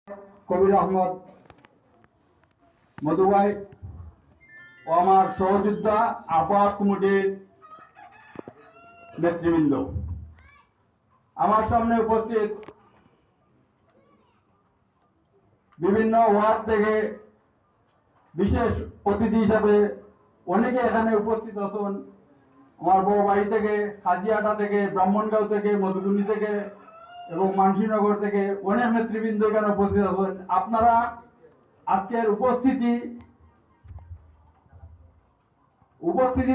কবির আহমদ মধুভাই ও আমার সহযোদ্ধা আহ্বায়ক কমিটির নেতৃবৃন্দ, আমার সামনে উপস্থিত বিভিন্ন ওয়ার্ড থেকে বিশেষ অতিথি হিসাবে অনেকে এখানে উপস্থিত আছেন। আমার বউ বাড়ি থেকে, হাজিয়াটা থেকে, ব্রাহ্মণগাঁও থেকে, মধুকুনি থেকে এবং মানসীনগর থেকে অনেক নেতৃবৃন্দ এখানে উপস্থিত আছেন। আপনারা আজকের উপস্থিতি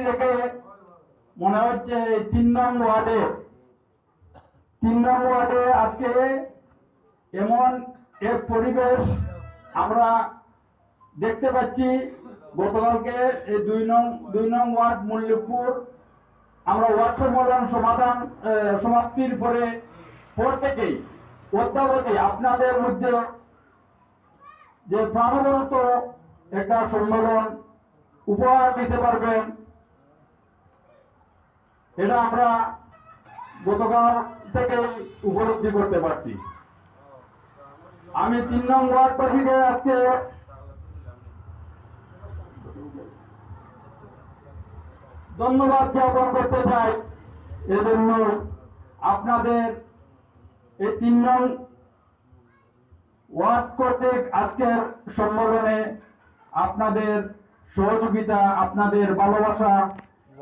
দেখে মনে হচ্ছে এই ৩ নং ওয়ার্ডে আজকে এমন এক পরিবেশ আমরা দেখতে পাচ্ছি। গতকালকে এই ২ নং ওয়ার্ড মল্লিকপুর আমরা ওয়ার্ড সমাপ্তির পর থেকেই অদ্যাবধি আপনাদের মধ্যে যে প্রাণবন্ত একটা সম্মেলন উপহার দিতে পারবেন, এটা আমরা গতকাল থেকে উপলব্ধি করতে পারছি। আমি ৩ নং ওয়ার্ডবাসীকে আজকে ধন্যবাদ জ্ঞাপন করতে চাই। এজন্য আপনাদের এই ৩ নং ওয়ার্ড কর্তৃক আজকের সম্মেলনে আপনাদের সহযোগিতা, আপনাদের ভালোবাসা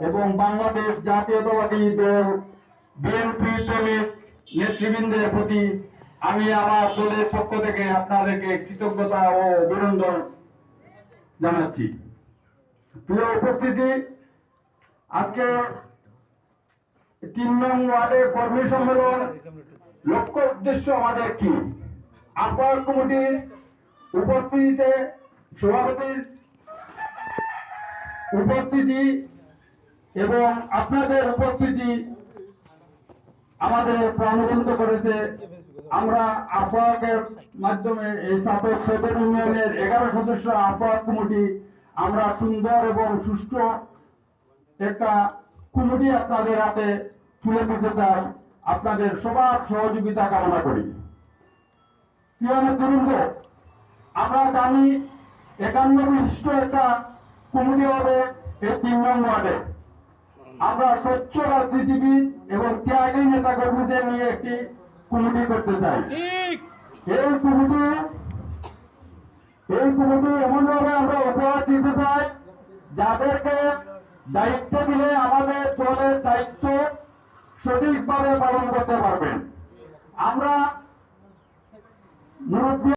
এবং বাংলাদেশ জাতীয়তাবাদী দল বিএনপি দলের নেতৃবৃন্দের প্রতি আমি আমার দলের পক্ষ থেকে আপনাদেরকে কৃতজ্ঞতা ও অভিনন্দন জানাচ্ছি। প্রিয় উপস্থিতি, আজকে ৩ নং ওয়ার্ডের কর্মী সম্মেলন লক্ষ্য উদ্দেশ্য আমাদের কি? আহ্বায়ক কমিটির উপস্থিতিতে, সভাপতির উপস্থিতি এবং আপনাদের উপস্থিতি আমাদের প্রাণবন্ত করেছে। আমরা আহ্বায়কের মাধ্যমে এই স্নাতক সদর ইউনিয়নের 11 সদস্য আহ্বায়ক কমিটি আমরা সুন্দর এবং সুষ্ঠু একটা কমিটি আপনাদের হাতে তুলে দিতে চাই। আপনাদের সবার সহযোগিতা কামনা করি। প্রিয় নেতৃবৃন্দ, আমরা জানি 51 বিশিষ্ট একটা কমিটি হবে এই ৩ নং ওয়ার্ডে। আমরা স্বচ্ছ রাজনীতিবিদ এবং ত্যাগী নেতা কর্মীদের নিয়ে একটি কমিটি করতে চাই। এই কমিটি এমনভাবে আমরা উপহার দিতে চাই যাদেরকে দায়িত্ব দিলে আমাদের দলের দায়িত্ব সঠিকভাবে পালন করতে পারবেন। আমরা মুরব্বী